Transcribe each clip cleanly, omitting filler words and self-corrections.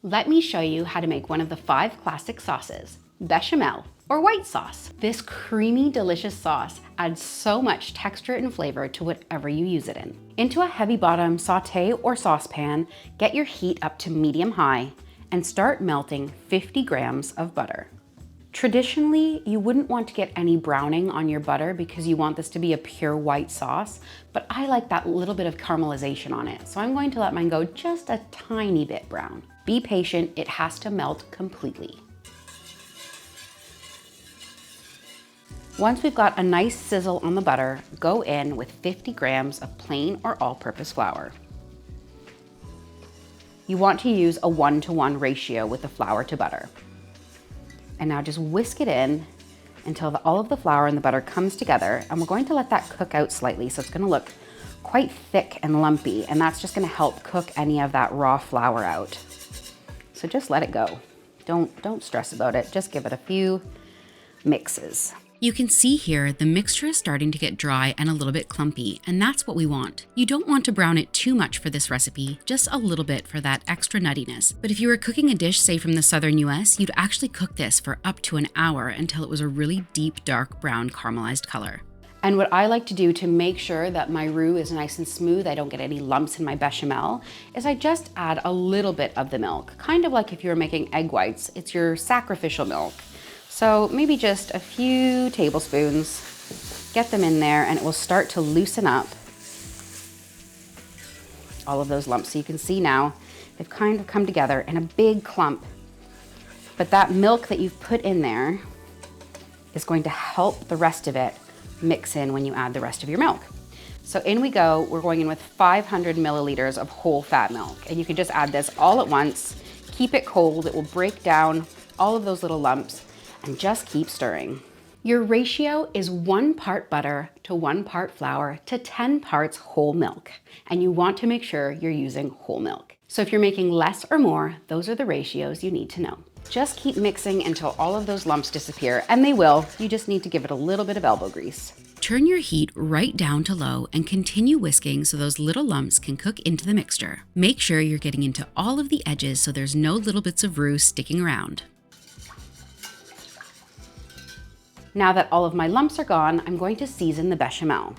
Let me show you how to make one of the 5 classic sauces, bechamel or white sauce. This creamy, delicious sauce adds so much texture and flavor to whatever you use it in. Into a heavy bottom sauté or saucepan, get your heat up to medium high and start melting 50 grams of butter. Traditionally, you wouldn't want to get any browning on your butter because you want this to be a pure white sauce, but I like that little bit of caramelization on it, so I'm going to let mine go just a tiny bit brown. Be patient, it has to melt completely. Once we've got a nice sizzle on the butter, go in with 50 grams of plain or all-purpose flour. You want to use a 1-to-1 ratio with the flour to butter. And now just whisk it in until all of the flour and the butter comes together, and we're going to let that cook out slightly, so it's gonna look quite thick and lumpy, and that's just gonna help cook any of that raw flour out. So just let it go. Don't stress about it, just give it a few mixes. You can see here the mixture is starting to get dry and a little bit clumpy, and that's what we want. You don't want to brown it too much for this recipe, just a little bit for that extra nuttiness. But if you were cooking a dish, say from the southern US, you'd actually cook this for up to an hour until it was a really deep, dark brown caramelized color. And what I like to do to make sure that my roux is nice and smooth, I don't get any lumps in my bechamel, is I just add a little bit of the milk. Kind of like if you were making egg whites, it's your sacrificial milk. So maybe just a few tablespoons, get them in there, and it will start to loosen up all of those lumps. So you can see now they've kind of come together in a big clump. But that milk that you've put in there is going to help the rest of it mix in when you add the rest of your milk. So in we go, we're going in with 500 milliliters of whole fat milk. And you can just add this all at once, keep it cold, it will break down all of those little lumps, and just keep stirring. Your ratio is 1 part butter to 1 part flour to 10 parts whole milk. And you want to make sure you're using whole milk. So if you're making less or more, those are the ratios you need to know. Just keep mixing until all of those lumps disappear, and they will. You just need to give it a little bit of elbow grease. Turn your heat right down to low and continue whisking so those little lumps can cook into the mixture. Make sure you're getting into all of the edges so there's no little bits of roux sticking around. Now that all of my lumps are gone, I'm going to season the bechamel.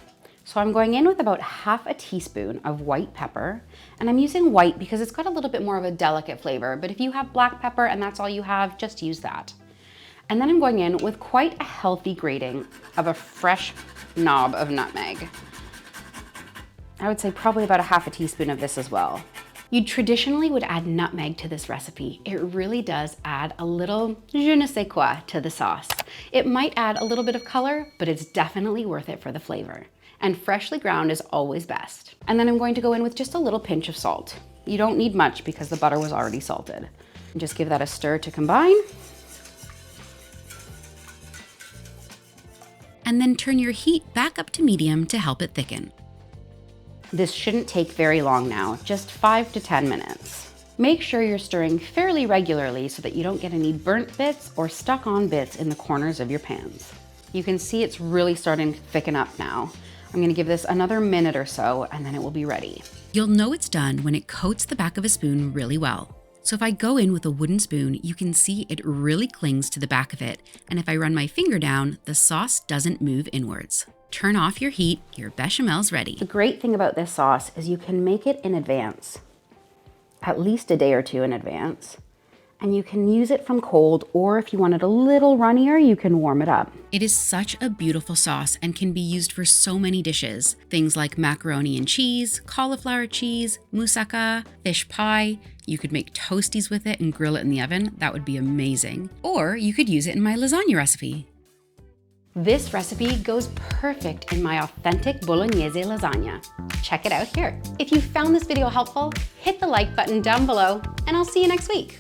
So I'm going in with about ½ a teaspoon of white pepper, and I'm using white because it's got a little bit more of a delicate flavor, but if you have black pepper and that's all you have, just use that. And then I'm going in with quite a healthy grating of a fresh knob of nutmeg. I would say probably about ½ a teaspoon of this as well. You traditionally would add nutmeg to this recipe. It really does add a little je ne sais quoi to the sauce. It might add a little bit of color, but it's definitely worth it for the flavor. And freshly ground is always best. And then I'm going to go in with just a little pinch of salt. You don't need much because the butter was already salted. And just give that a stir to combine. And then turn your heat back up to medium to help it thicken. This shouldn't take very long now, just 5 to 10 minutes. Make sure you're stirring fairly regularly so that you don't get any burnt bits or stuck on bits in the corners of your pans. You can see it's really starting to thicken up now. I'm gonna give this another minute or so and then it will be ready. You'll know it's done when it coats the back of a spoon really well. So if I go in with a wooden spoon, you can see it really clings to the back of it. And if I run my finger down, the sauce doesn't move inwards. Turn off your heat, your bechamel's ready. The great thing about this sauce is you can make it in advance, at least a day or two in advance. And you can use it from cold, or if you want it a little runnier, you can warm it up. It is such a beautiful sauce and can be used for so many dishes. Things like macaroni and cheese, cauliflower cheese, moussaka, fish pie. You could make toasties with it and grill it in the oven. That would be amazing. Or you could use it in my lasagna recipe. This recipe goes perfect in my authentic bolognese lasagna. Check it out here. If you found this video helpful, hit the like button down below, and I'll see you next week.